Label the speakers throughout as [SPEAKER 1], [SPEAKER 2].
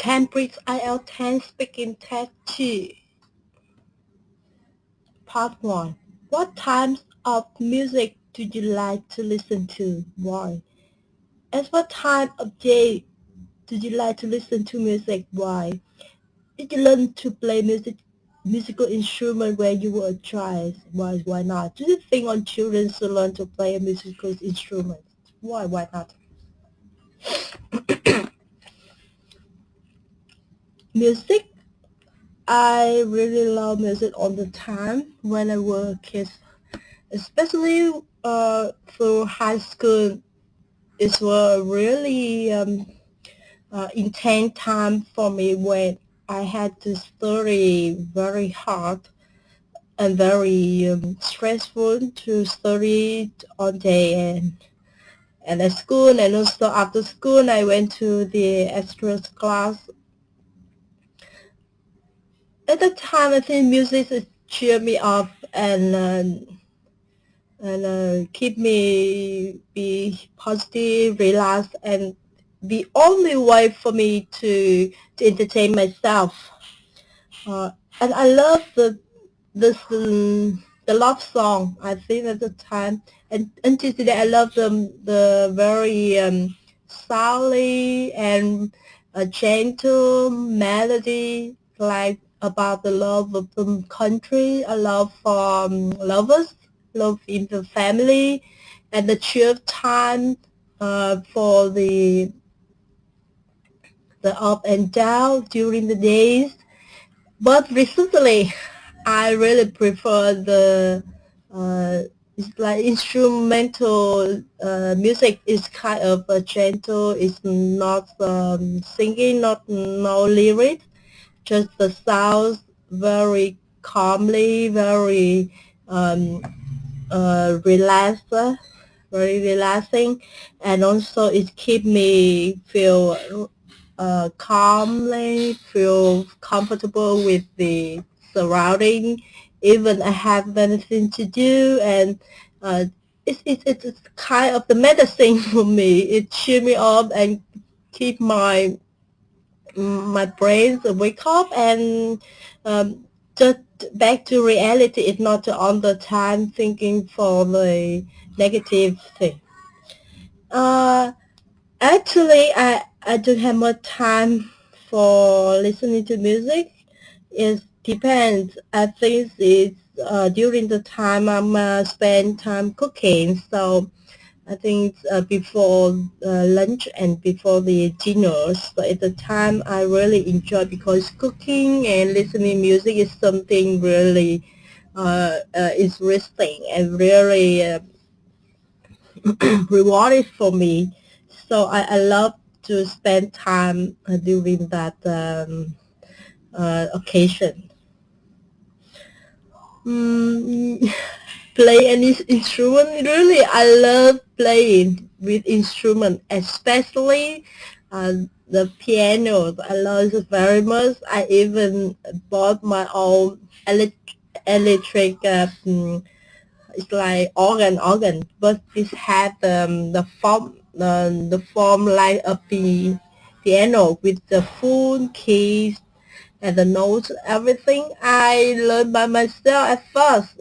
[SPEAKER 1] Cambridge IL10 Speaking Test 2, Part 1. What types of music do you like to listen to? Why? At what time of day do you like to listen to music? Why? Did you learn to play musical instrument when you were a child? Why not? Do you think on children should learn to play a musical instrument? Why not? Music. I really love music all the time when I was a kid, especially through high school. It was really intense time for me when I had to study very hard and very stressful to study all day and at school, and also after school I went to the extras class. At the time I think music is cheer me up and keep me be positive, relaxed, and the only way for me to entertain myself. Uh, and I love the love song. I think at the time, and until today, I love the very softly and a gentle melody, like about the love of the country, a love for lovers, love in the family, and the cheer time for the up and down during the days. But recently, I really prefer the it's like instrumental music. Is kind of gentle. It's not singing, not no lyrics, just the sounds very calmly, very um, relaxed, very relaxing, and also it keep me feel calmly, feel comfortable with the surrounding. Even I have anything to do, and it's kind of the medicine for me. It cheer me up and keep my brain wake up and just back to reality. It's not all the time thinking for the negative thing. Uh, Actually, I don't have much time for listening to music. It depends. I think it's during the time I'm spend time cooking. So I think before lunch and before the dinner. So at the time I really enjoy because cooking and listening music is something really interesting and really rewarding for me. So I love to spend time during that occasion. Mm, play any instrument? Really, I love playing with instrument, especially the piano. I love it very much. I even bought my own electric. It's like organ, but it had the form like a piano with the full keys and the notes, everything. I learned by myself at first,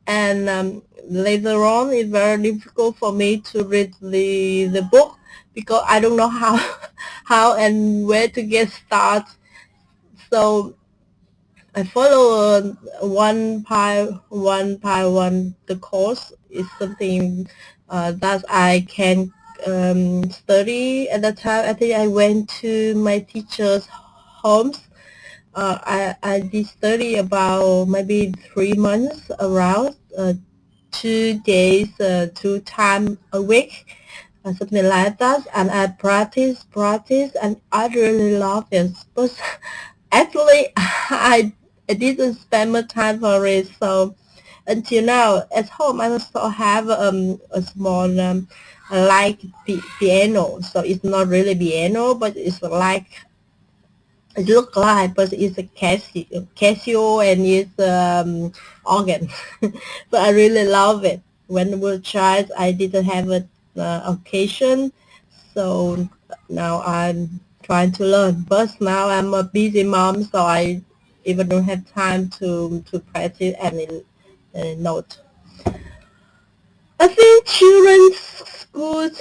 [SPEAKER 1] and later on it's very difficult for me to read the book because I don't know how how and where to get started. So I follow one by one the course is something that I can study at the time. I think I went to my teacher's homes. I did study about maybe 3 months around 2 days, 2 times a week, something like that. And I practice, and I really love it. But actually, I didn't spend much time for it. So until now, at home, I also have a small like piano. So it's not really piano, but it's like it look like, but it's a Casio and it's organ. But I really love it. When we were child, I didn't have an occasion, so now I'm trying to learn. But now I'm a busy mom, so I even don't have time to practice any note. I think children's schools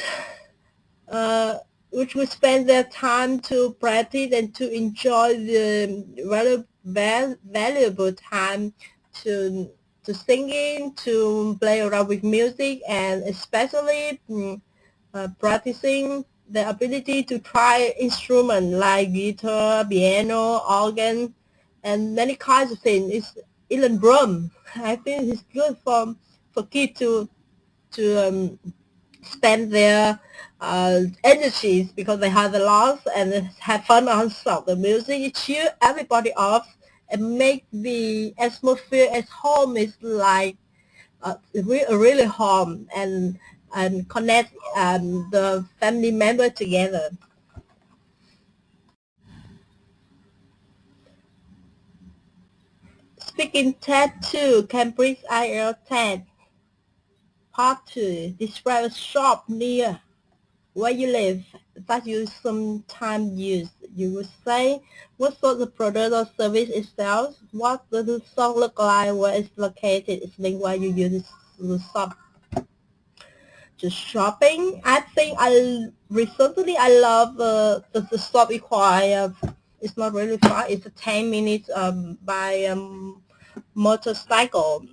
[SPEAKER 1] uh, which would spend their time to practice and to enjoy the valuable time to singing, to play around with music, and especially practicing the ability to try instruments like guitar, piano, organ, and many kinds of things. It's even drum. I think it's good for kids to spend their energies because they have a lot and have fun also. The music cheer everybody off and make the atmosphere at home is like really home and connect the family member together. Speaking TED 2, Cambridge IELTS TED Part 2, describe a shop near where you live that you sometimes use. You would say what sort of product or service it sells, what does the shop look like, where it's located, explain why you use the shop. Just shopping. I think recently I love the shop require. It's not really far. It's a 10 minutes by motorcycle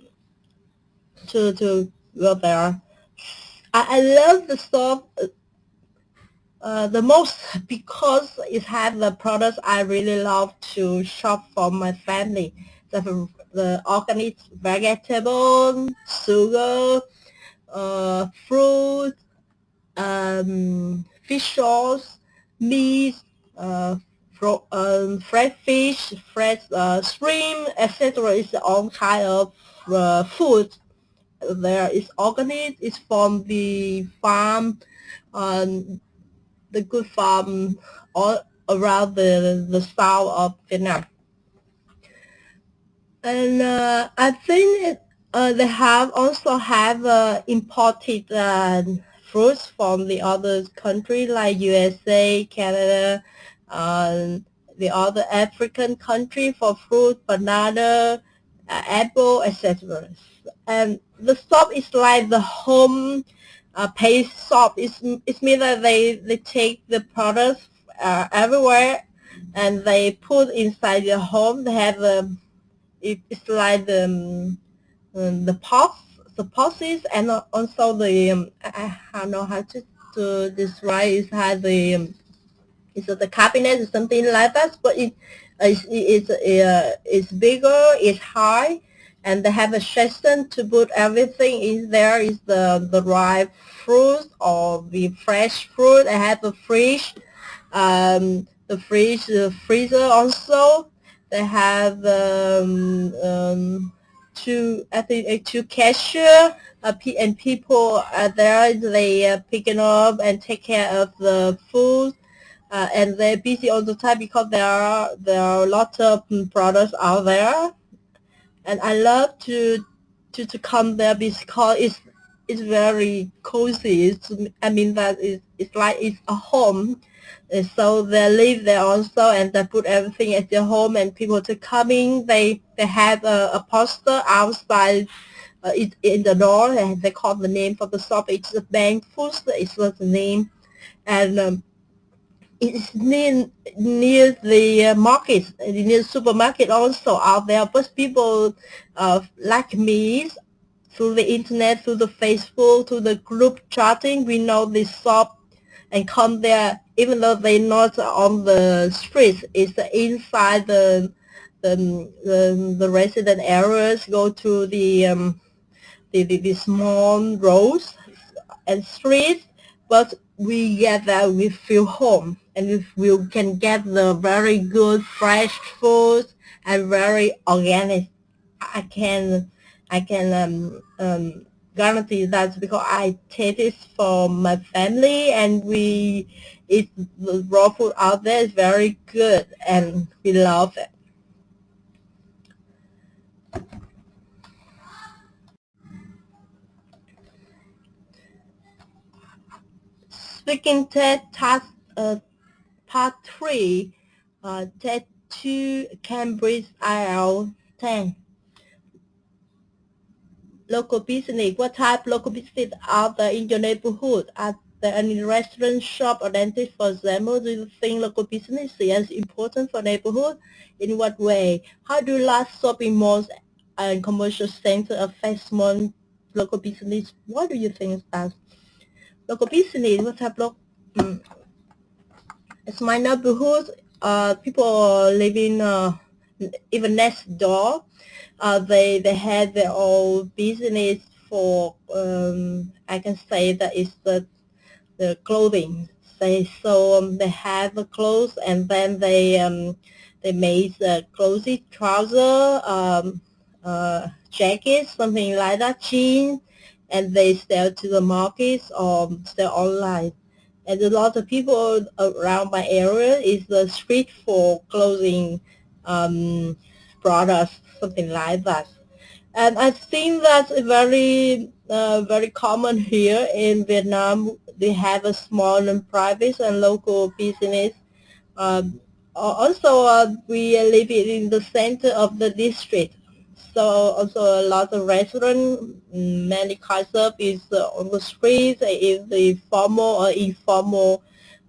[SPEAKER 1] to go there. I love the shop the most because it has the products I really love to shop for my family. The organic vegetable, sugar, fruit, fish sauce, meat, uh, fresh fish, fresh shrimp, etc. It's all kind of food. There is organic. It's from the farm. Um, the good farm all around the south of Vietnam. And I think they have also have imported fruits from the other country like USA, Canada, uh, the other African country for fruit, banana, apple, etc. And the shop is like the home pay shop. It means that they take the products everywhere and they put inside their home. They have it's like the pots, the pots, and also the I don't know how to describe. It has the it's the cabinet or something like that, but it's bigger, it's high, and they have a section to put everything in there. Is the ripe fruit or the fresh fruit. I have a fridge, the freezer also. They have two, I think two cashier, and people are there. They picking up and take care of the food, and they're busy all the time because there are lots of products out there, and I love to come there because it's very cozy. I mean that it's like it's a home. And so they live there also, and they put everything at their home, and people to come in. They have a poster outside in the door, and they call the name for the shop. It's the bank food. It's the name, and it's near the market, near the supermarket also out there. But people like me, through the internet, through the Facebook, through the group chatting, we know this shop and come there, even though they're not on the streets. It's inside the resident areas. Go to the small roads and streets, but we get that we feel home, and if we can get the very good fresh food and very organic. I can guarantee that because I take it for my family, and we eat the raw food out there is very good and we love it. Speaking TED Task Part 3, Test 2 Cambridge IL10. Local business. What type of local business are there in your neighborhood? Are there any restaurant, shop, or dentist, for example? Do you think local business is important for neighborhood? In what way? How do large shopping malls and commercial centers affect small local business? What do you think that local business? What type of it's my neighborhood. People living even next door. They had their own business for I can say that is the clothing. They have the clothes, and then they made clothes, trouser, jackets, something like that, jeans, and they sell to the markets or sell online. And a lot of people around my area is the street for clothing um, products, something like that. And I think that's very common here in Vietnam. They have a small and private and local business. Um, Also, we live in the center of the district. So also a lot of restaurant, many kinds of is on the streets, is the formal or informal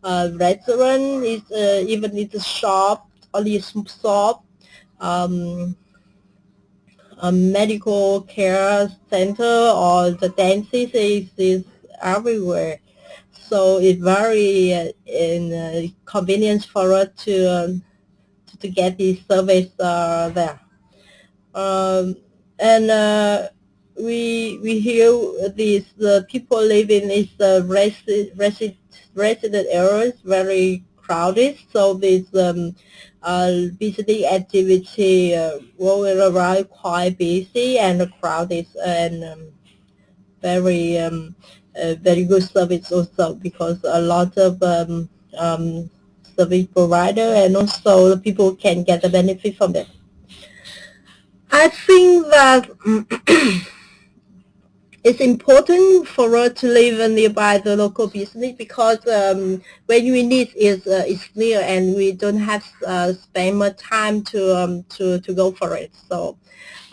[SPEAKER 1] restaurant, is even it's a shop, only a shop. Um, a medical care center or the dentist is everywhere. So it's very convenient for us to get this service there. Um, and we hear these the people living in the resident areas very crowded, so this business activity going around quite busy and crowded, and very good service also, because a lot of service provider, and also the people can get the benefit from it. I think that it's important for us to live nearby the local business, because when we need is near, and we don't have spend much time to go for it. So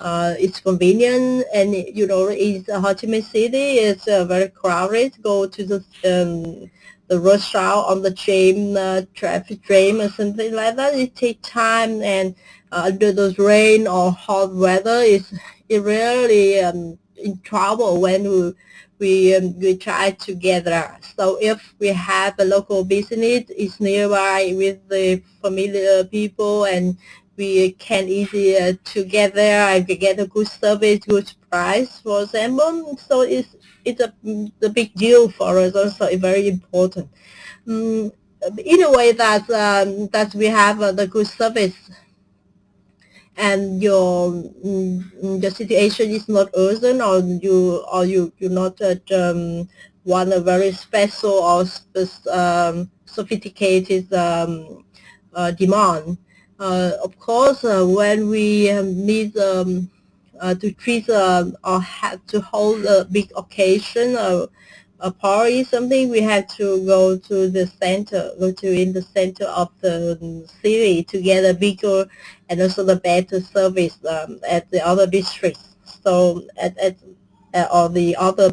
[SPEAKER 1] it's convenient, and it's Ho Chi Minh City is very crowded. Go to the rush hour on the jam, traffic jam or something like that. It takes time, and under those rain or hot weather, it really in trouble when we try to get there. So if we have a local business is nearby with the familiar people, and we can easily to get there and get a good service, good price, for example. So it's a big deal for us. Also, it's very important. Um, in a way that we have the good service, and your situation is not urgent, or you not want a very special or sophisticated demand. Of course, when we need to treat or have to hold a big occasion, a party, something, we have to go to the center, go to in the center of the city to get a bigger and also the better service at the other districts. So at or the other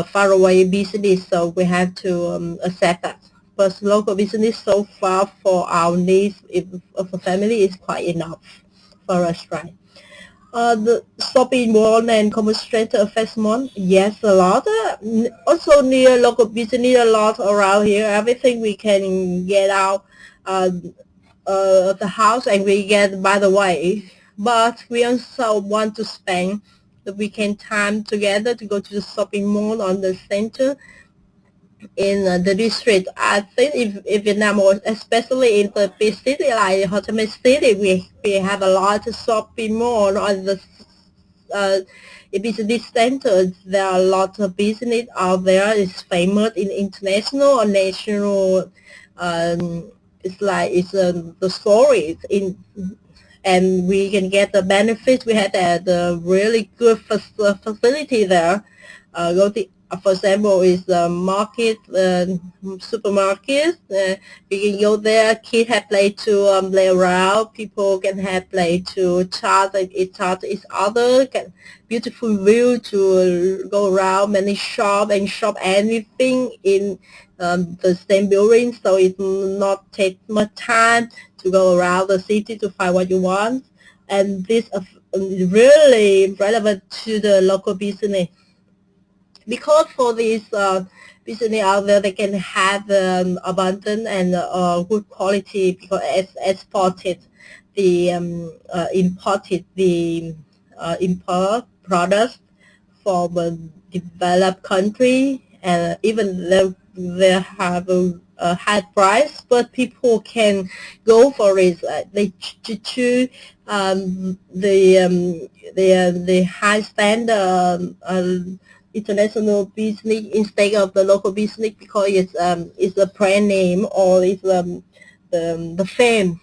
[SPEAKER 1] faraway business, so we have to accept that. But local business so far for our needs of a family is quite enough for us, right? The shopping mall and commerce center affects more. Yes, a lot. Also near local business, a lot around here. Everything we can get out uh, of the house, and we get by the way. But we also want to spend the weekend time together to go to the shopping mall on the center in the district. I think if Vietnam, or especially in the big city like Ho Chi Minh City, we have a lot of shopping mall on the business centers. There are a lot of business out there. It's famous in international or national. It's like it's the story in, and we can get the benefits. We had the really good facility there. Go to for example, is the market, supermarket. You can go there. Kids have play to play around. People can have play to chat each other. Can beautiful view to go around many shop and shop anything in the same building. So it not take much time to go around the city to find what you want. And this really relevant to the local business, because for these business out there, they can have abundant and good quality, because it's exported the imported the import products from a developed country, and even they have a high price, but people can go for it. They choose the high standard international business instead of the local business, because it's a brand name, or it's the fame,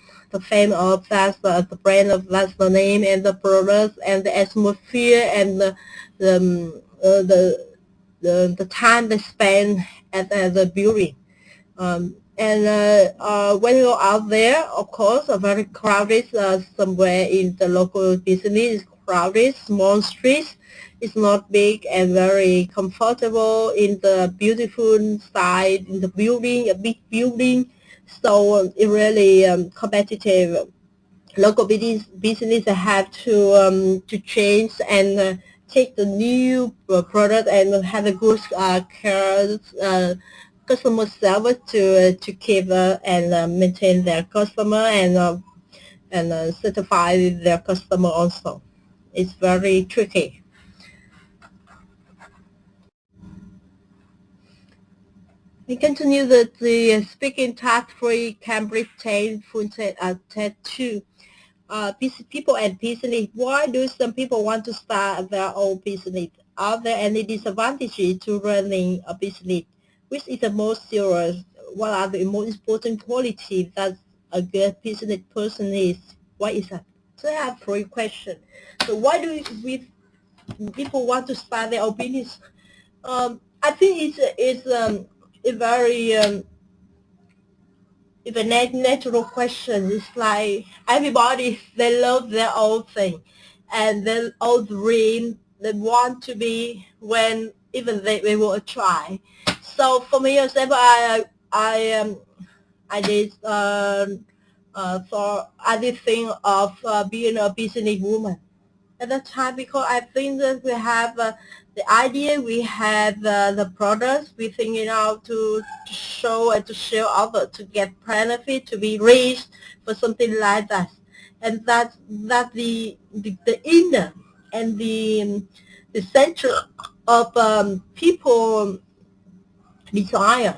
[SPEAKER 1] of that, the brand of that's the name, and the products and the atmosphere, and the um, uh, the the time they spend at the building. When you're out there, of course, a very crowded, somewhere in the local business is crowded, small streets. It's not big and very comfortable in the beautiful side, in the building, a big building. So it really competitive. Local business have to change and take the new product and have a good care, customer service to keep and maintain their customer, and certify their customer also. It's very tricky. We continue the speaking task free Cambridge 10 full test 2. People and business. Why do some people want to start their own business? Are there any disadvantages to running a business? Which is the most serious? What are the most important qualities that a good business person is? Why is that? So I have three questions. So why do people want to start their own business? I think it's a very it's a natural question. It's like everybody, they love their own thing, and their own dream. They want to be when even they will try. So for me, example, I did I did think of being a business woman at that time, because I think that we have the idea, we have the products, we think to show and to share others, to get benefit, to be rich for something like that, and that the inner and the center of people desire.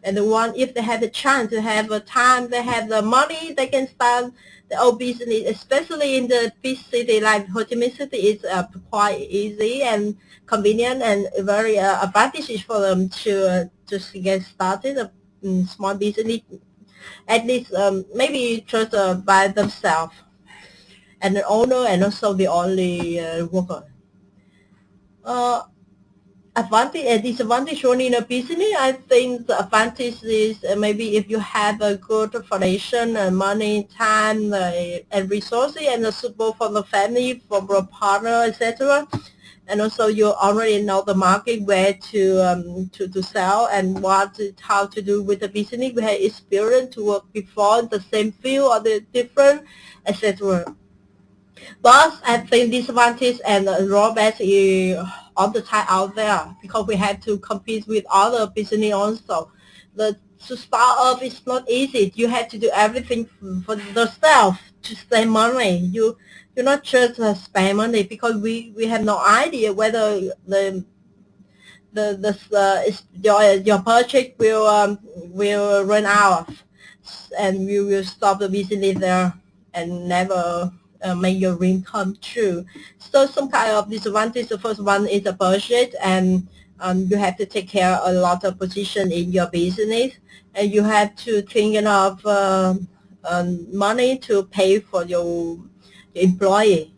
[SPEAKER 1] And the one, if they have the chance, to have the time, they have the money, they can start the old business, especially in the big city like Ho Chi Minh City. It's quite easy and convenient, and very advantageous for them to get started a small business, at least maybe just by themselves, and the owner and also the only worker. Uh, Advantage and disadvantage shown in a business. I think the advantage is maybe if you have a good foundation, money, time, and resources, and suitable for the family, for a partner, etc. And also you already know the market, where to sell, and how to do with the business. We have experience to work before in the same field or the different, etc. But I think disadvantage and drawbacks is all the time out there, because we have to compete with other business also. To start up is not easy. You have to do everything for yourself to save money. You not just spend money, because we have no idea whether your purchase will run out, and you will stop the business there and never make your dream come true. So some kind of disadvantage. The first one is the budget, and you have to take care of a lot of position in your business, and you have to think of money to pay for your employee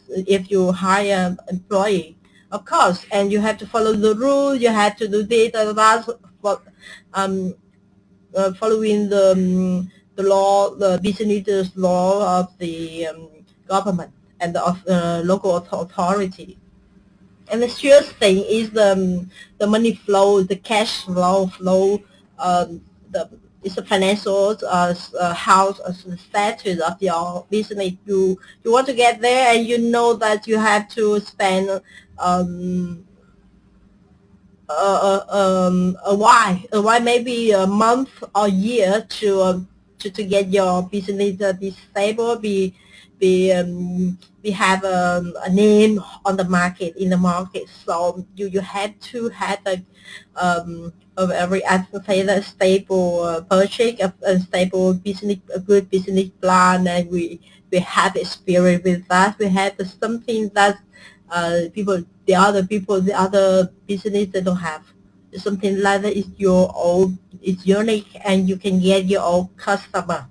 [SPEAKER 1] if you hire employee. Of course, and you have to follow the rules. You have to do this and that. But um, following the law, the business law of the government and of local authority. And the sure thing is the money flow, the cash flow, the it's a financial house status of your business. You want to get there, and you know that you have to spend um, a while, maybe a month or year to get your business be stable, be have a name on the market in the market. So you have to have a very, I would say, a stable purchase, a stable business, a good business plan, and we have experience with that. We have something that the other business they don't have. Something like that is your own, it's unique, and you can get your own customer.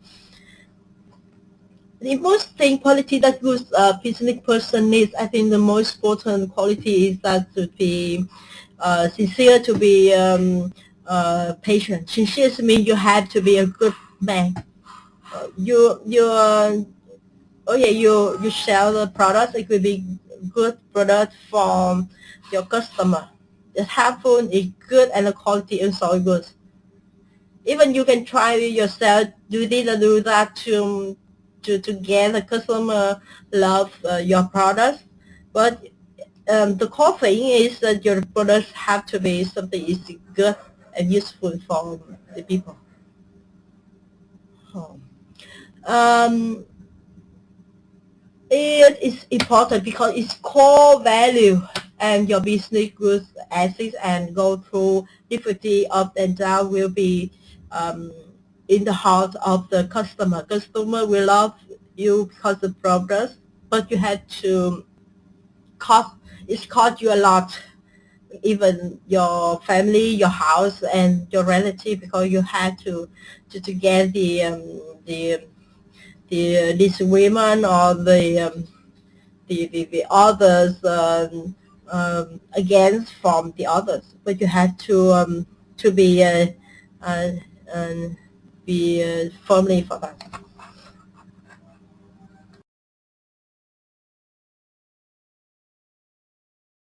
[SPEAKER 1] The most thing quality that good business person needs, I think the most important quality is that to be sincere, to be patient. Sincere means you have to be a good man. You sell the product. It will be good product from your customer. The helpful is good and the quality is so good. Even you can try yourself, do this or do that to get the customer love your product. But the core thing is that your products have to be something is good and useful for the people. Um, It is important because it's core value, and your business growth assets and go through difficulty up and down will be um, in the heart of the customer. Customer will love you because of progress, but you have to cost. It's cost you a lot, even your family, your house, and your relative, because you have to get the disagreement or the others against from the others, but you have to be uh, uh, firmly for that.